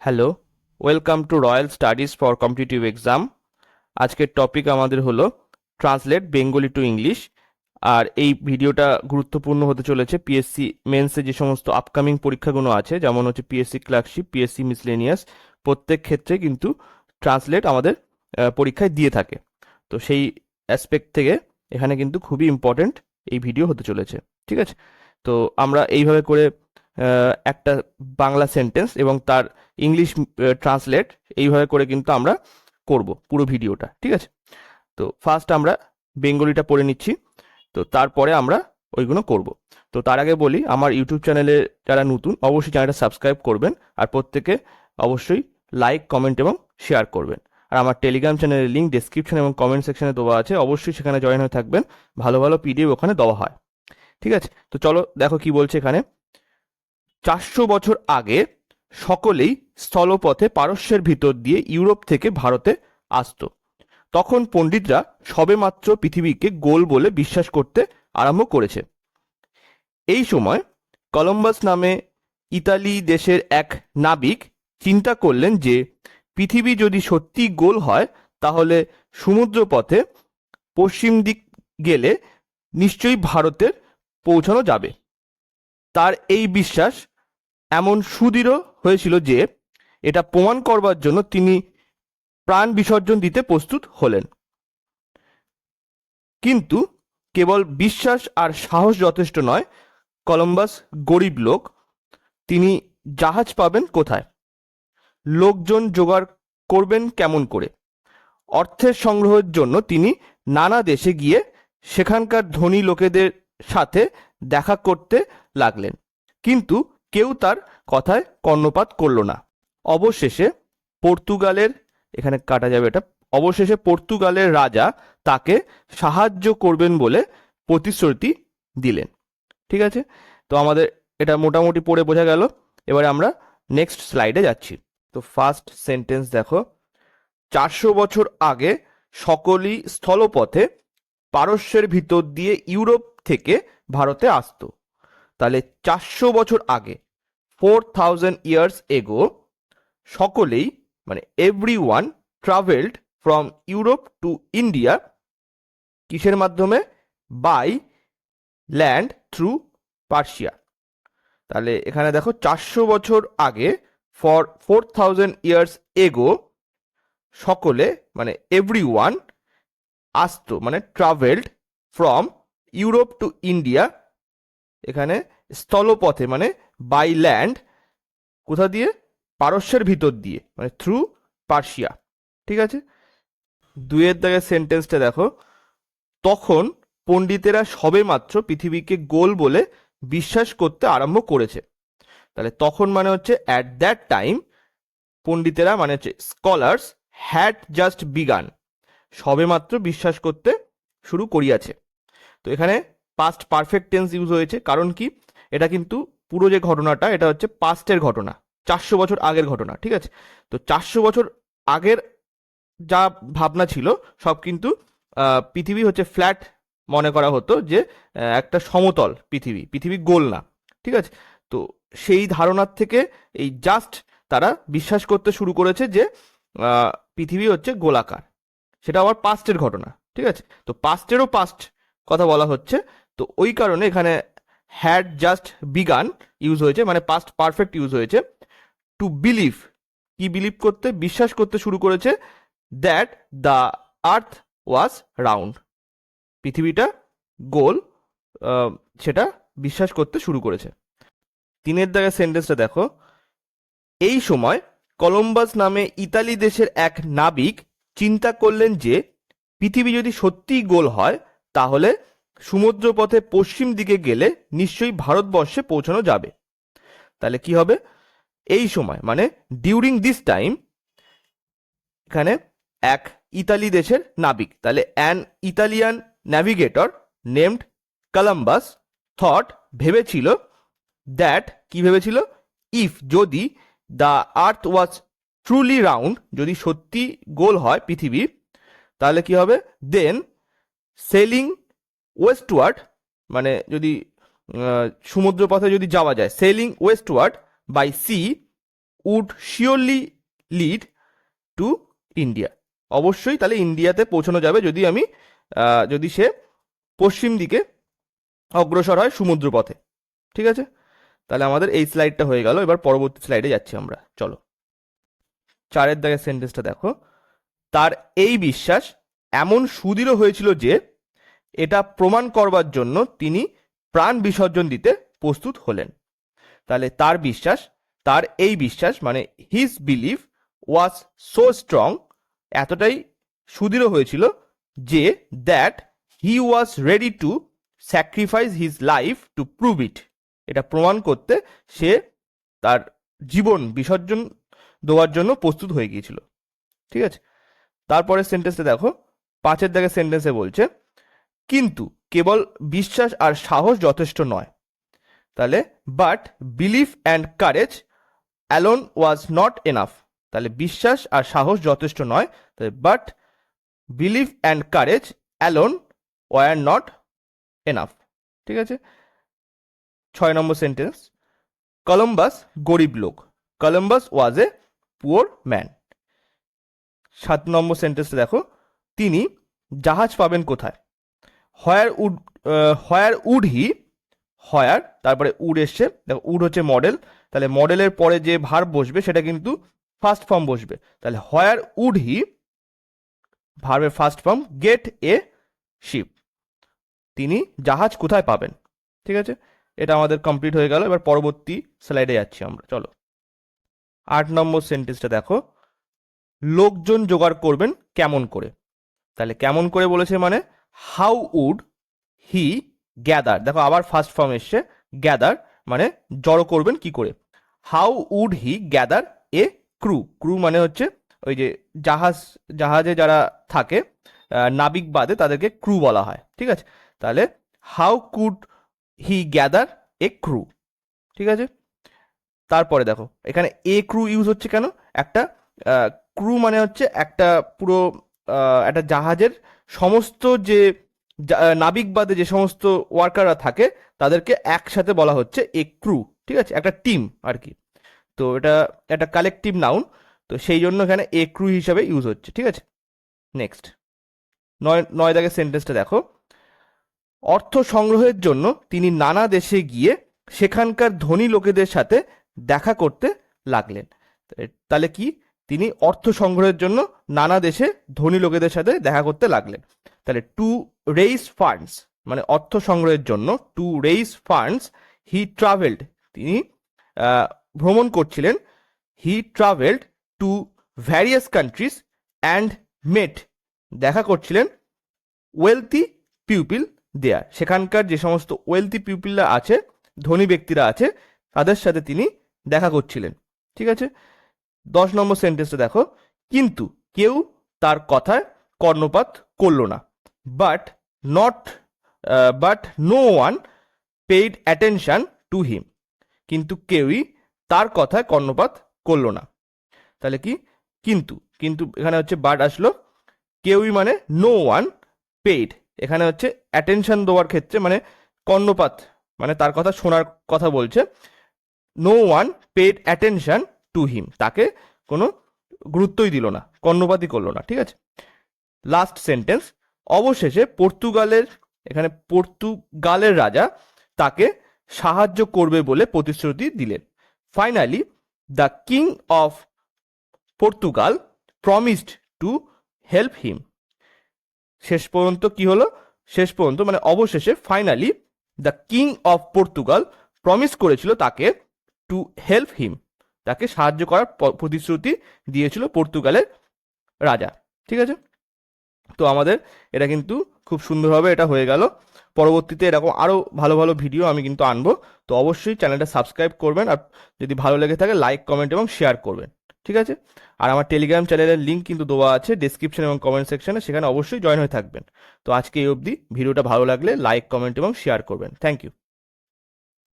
Hello, welcome to royal studies for competitive exam. আজকের topic আমাদের হলো ট্রান্সলেট বেঙ্গলি টু ইংলিশ। আর এই ভিডিওটা গুরুত্বপূর্ণ হতে চলেছে পিএসসি মেন্সে যে সমস্ত আপকামিং পরীক্ষাগুলো আছে, যেমন হচ্ছে পিএসসি ক্লার্কশিপ, পিএসসি মিসলেনিয়াস। প্রত্যেক ক্ষেত্রে কিন্তু ট্রান্সলেট আমাদের পরীক্ষায় দিয়ে থাকে। তো সেই অ্যাসপেক্ট থেকে এখানে কিন্তু খুবই ইম্পর্টেন্ট এই ভিডিও হতে চলেছে। ঠিক আছে, তো আমরা এইভাবে করে একটা বাংলা সেন্টেন্স এবং তার ইংলিশ ট্রান্সলেট এইভাবে করে কিন্তু আমরা করব পুরো ভিডিওটা। ঠিক আছে, তো ফার্স্ট আমরা বেঙ্গলিটা পড়ে নিচ্ছি, তো তারপরে আমরা ওইগুলো করব। তো তার আগে বলি, আমার ইউটিউব চ্যানেলে যারা নতুন অবশ্যই চ্যানেলটা সাবস্ক্রাইব করবেন, আর প্রত্যেকে অবশ্যই লাইক, কমেন্ট এবং শেয়ার করবেন। আর আমার টেলিগ্রাম চ্যানেলের লিঙ্ক ডেসক্রিপশন এবং কমেন্ট সেকশনে দেওয়া আছে, অবশ্যই সেখানে জয়েন হয়ে থাকবেন। ভালো ভালো পিডিএফ ওখানে দেওয়া হয়। ঠিক আছে, তো চলো দেখো কি বলছে এখানে। 400 বছর আগে সকলেই স্থলপথে পারস্যের ভিতর দিয়ে ইউরোপ থেকে ভারতে আসতো। তখন পণ্ডিতরা সবেমাত্র পৃথিবীকে গোল বলে বিশ্বাস করতে আরম্ভ করেছে। এই সময় কলম্বাস নামে ইতালি দেশের এক নাবিক চিন্তা করলেন যে পৃথিবী যদি সত্যি গোল হয় তাহলে সমুদ্রপথে পশ্চিম দিক গেলে নিশ্চয়ই ভারতে পৌঁছানো যাবে। তার এই বিশ্বাস এমন সুদৃঢ় হয়েছিল যে এটা প্রমাণ করবার জন্য তিনি প্রাণ বিসর্জন দিতে প্রস্তুত হলেন। কিন্তু কেবল বিশ্বাস আর সাহস যথেষ্ট নয়। কলম্বাস গরিব লোক, তিনি জাহাজ পাবেন কোথায়, লোকজন জোগাড় করবেন কেমন করে? অর্থের সংগ্রহের জন্য তিনি নানা দেশে গিয়ে সেখানকার ধনী লোকেদের সাথে দেখা করতে লাগলেন, কিন্তু কেউ তার কথায় কর্ণপাত করল না। অবশেষে পর্তুগালের, এখানে কাটা যাবে এটা, অবশেষে পর্তুগালের রাজা তাকে সাহায্য করবেন বলে প্রতিশ্রুতি দিলেন। ঠিক আছে, তো আমাদের এটা মোটামুটি পড়ে বোঝা গেল। এবারে আমরা নেক্সট স্লাইডে যাচ্ছি। তো ফার্স্ট সেন্টেন্স দেখো, 400 বছর আগে সকলেই স্থলপথে পারস্যের ভিতর দিয়ে ইউরোপ থেকে ভারতে আসতো। তাহলে 400 বছর আগে, 4000 years ago, সকলেই মানে everyone travelled from Europe to India, কিসের মাধ্যমে? By land through Persia. তাহলে এখানে দেখো 400 বছর আগে, ফর 4000 years ago, সকলে মানে এভরিওয়ান আসতো, মানে travelled from Europe to India, এখানে স্থলপথে মানে বাই ল্যান্ড, কোথা দিয়ে? পারস্যের ভিতর দিয়ে, মানে থ্রু পার্সিয়া। ঠিক আছে, দুইয়ের দাগের সেন্টেন্সটা দেখো, তখন পণ্ডিতেরা সবেমাত্র পৃথিবীকে গোল বলে বিশ্বাস করতে আরম্ভ করেছে। তাহলে তখন মানে হচ্ছে অ্যাট দ্যাট টাইম, পণ্ডিতেরা মানে হচ্ছে স্কলার্স হ্যাড জাস্ট বিগান, সবেমাত্র বিশ্বাস করতে শুরু করিয়াছে। তো এখানে পাস্ট পারফেক্ট টেন্স ইউজ হয়েছে, কারণ কি? এটা কিন্তু পুরো যে ঘটনাটা, এটা হচ্ছে পাস্টের ঘটনা, 400 বছর আগের ঘটনা। ঠিক আছে, তো 400 বছর আগের যা ভাবনা ছিল সব কিন্তু পৃথিবী হচ্ছে ফ্ল্যাট মনে করা হতো, যে একটা সমতল পৃথিবী, পৃথিবী গোল না। ঠিক আছে, তো সেই ধারণার থেকে এই জাস্ট তারা বিশ্বাস করতে শুরু করেছে যে পৃথিবী হচ্ছে গোলাকার। সেটা আবার পাস্টের ঘটনা। ঠিক আছে, তো পাস্টেরও পাস্ট কথা বলা হচ্ছে, তো ওই কারণে এখানে হ্যাড জাস্ট বিগান ইউজ হয়েছে, মানে পাস্ট পারফেক্ট ইউজ হয়েছে। টু বিলিভ, কি বিলিভ করতে? বিশ্বাস করতে শুরু করেছে, that the earth was round, পৃথিবীটা গোল, সেটা বিশ্বাস করতে শুরু করেছে। তিনের দাগের সেন্টেন্সটা দেখো, এই সময় কলম্বাস নামে ইতালি দেশের এক নাবিক চিন্তা করলেন যে পৃথিবী যদি সত্যিই গোল হয় তাহলে সমুদ্রপথে পশ্চিম দিকে গেলে নিশ্চয়ই ভারতবর্ষে পৌঁছানো যাবে। তাহলে কি হবে? এই সময় মানে ডিউরিং দিস টাইম, এখানে এক ইতালি দেশের নাবিক, তাহলে an Italian navigator named Columbus thought, ভেবেছিল, দ্যাট, কি ভেবেছিল? ইফ, যদি, the earth was truly round, যদি সত্যি গোল হয় পৃথিবী, তাহলে কি হবে? দেন সেলিং ওয়েস্টওয়ার্ড, মানে যদি সমুদ্র পথে যদি যাওয়া যায়, sailing westward by sea would surely lead to India. অবশ্যই তাহলে ইন্ডিয়াতে পৌঁছানো যাবে যদি সে পশ্চিম দিকে অগ্রসর হয় সমুদ্র পথে। ঠিক আছে, তাহলে আমাদের এই স্লাইডটা হয়ে গেল। এবার পরবর্তী স্লাইডে যাচ্ছি আমরা, চলো। 4 দাগের সেন্টেন্সটা দেখো। তার এই বিশ্বাস এমন সুদৃঢ় হয়েছিল যে এটা প্রমাণ করবার জন্য তিনি প্রাণ বিসর্জন দিতে প্রস্তুত হলেন। তাহলে তার এই বিশ্বাস মানে his believe was so strong, এতটাই সুদৃঢ় হয়েছিল যে that he was ready to sacrifice his life to prove ইট, এটা প্রমাণ করতে সে তার জীবন বিসর্জন দেওয়ার জন্য প্রস্তুত হয়ে গিয়েছিল। ঠিক আছে, তারপরে সেন্টেন্সে দেখো, 5 দাগের সেন্টেন্সে বলছে কিন্তু কেবল বিশ্বাস আর সাহস যথেষ্ট নয়। তাহলে but belief and courage alone was not enough. তাহলে বিশ্বাস আর সাহস যথেষ্ট নয়, তাহলে but belief and courage alone were not enough. ঠিক আছে, 6 নম্বর সেন্টেন্স, কলম্বাস গরিব লোক, Columbus was a poor man. 7 নম্বর সেন্টেন্সে দেখো, তিনি জাহাজ পাবেন কোথায়? হোয়ার উড হি, হোয়ার তারপরে উড এসছে, দেখো উড হচ্ছে মডেল, তাহলে মডেলের পরে যে ভার্ব বসবে সেটা কিন্তু ফার্স্ট ফর্ম বসবে। তাহলে হোয়ার উড হি, ভার্বের first form, gate a ship, তিনি জাহাজ কোথায় পাবেন। ঠিক আছে, এটা আমাদের কমপ্লিট হয়ে গেল। এবার পরবর্তী স্লাইডে যাচ্ছি আমরা, চলো। 8 নম্বর সেন্টেন্সটা দেখো, লোকজন জোগাড় করবেন কেমন করে? তাহলে কেমন করে বলেছে মানে হাউ উড হি গ্যাদার, দেখো আবার ফার্স্ট ফর্ম এসছে, গ্যাদার মানে জড়ো করবেন কি করে। How would he gather a crew, crew মানে হচ্ছে ওই যে জাহাজে যারা থাকে নাবিক বাদে তাদেরকে ক্রু বলা হয়। ঠিক আছে, তাহলে how could he gather a crew. ঠিক আছে, তারপরে দেখো এখানে এ ক্রু ইউজ হচ্ছে কেন? একটা ক্রু মানে হচ্ছে একটা পুরো একটা জাহাজের সমস্ত যে নাবিক বাদে যে সমস্ত ওয়ার্কাররা থাকে তাদেরকে একসাথে বলা হচ্ছে এ ক্রু। ঠিক আছে, একটা টিম আর কি, তো এটা একটা কালেকটিভ নাউন, তো সেই জন্য এখানে এ ক্রু হিসাবে ইউজ হচ্ছে। ঠিক আছে, নেক্সট 9 দাগের সেন্টেন্সটা দেখো, অর্থ সংগ্রহের জন্য তিনি নানা দেশে গিয়ে সেখানকার ধনী লোকেদের সাথে দেখা করতে লাগলেন। তাহলে কি, তিনি অর্থ সংগ্রহের জন্য নানা দেশে ধনী লোকেদের সাথে দেখা করতে লাগলেন। তাহলে টু রেইজ ফান্ডস মানে অর্থ সংগ্রহের জন্য, to raise funds he travelled, তিনি ভ্রমণ করছিলেন। He travelled to various countries and met, দেখা করছিলেন ওয়েলথি পিউপিল দেয়ার, সেখানকার যে সমস্ত ওয়েলথি পিউপিলরা আছে, ধনী ব্যক্তিরা আছে, তাদের সাথে তিনি দেখা করছিলেন। ঠিক আছে, 10 নম্বর সেন্টেন্সটা দেখো, কিন্তু কেউ তার কথায় কর্ণপাত করলো না। But no one paid attention to him, কিন্তু কেউই তার কথায় কর্ণপাত করলো না। তাহলে কি, কিন্তু এখানে হচ্ছে বাট আসলো, কেউই মানে নো ওয়ান পেইড, এখানে হচ্ছে অ্যাটেনশন দেওয়ার ক্ষেত্রে মানে কর্ণপাত মানে তার কথা শোনার কথা বলছে। No one paid attention to him, তাকে কোনো গুরুত্বই দিল না, কর্ণপাতই করলো না। ঠিক আছে, লাস্ট সেন্টেন্স, অবশেষে পর্তুগালের রাজা তাকে সাহায্য করবে বলে প্রতিশ্রুতি দিলেন। Finally the king of Portugal promised to help him. শেষ পর্যন্ত কি হলো, শেষ পর্যন্ত মানে অবশেষে finally the king of Portugal promise করেছিল তাকে টু হেল্প হিম, তাকে সাহায্য করার প্রতিশ্রুতি দিয়েছিল পর্তুগালের রাজা। ঠিক আছে, তো আমাদের এটা কিন্তু খুব সুন্দরভাবে এটা হয়ে গেল। পরবর্তীতে এরকম আরও ভালো ভালো ভিডিও আমি কিন্তু আনবো, তো অবশ্যই চ্যানেলটা সাবস্ক্রাইব করবেন, আর যদি ভালো লেগে থাকে লাইক কমেন্ট এবং শেয়ার করবেন। ঠিক আছে, আর আমার টেলিগ্রাম চ্যানেলের লিঙ্ক কিন্তু দেওয়া আছে ডেসক্রিপশন এবং কমেন্ট সেকশনে, সেখানে অবশ্যই জয়েন হয়ে থাকবেন। তো আজকে এই অবধি, ভিডিওটা ভালো লাগলে লাইক কমেন্ট এবং শেয়ার করবেন। Thank you.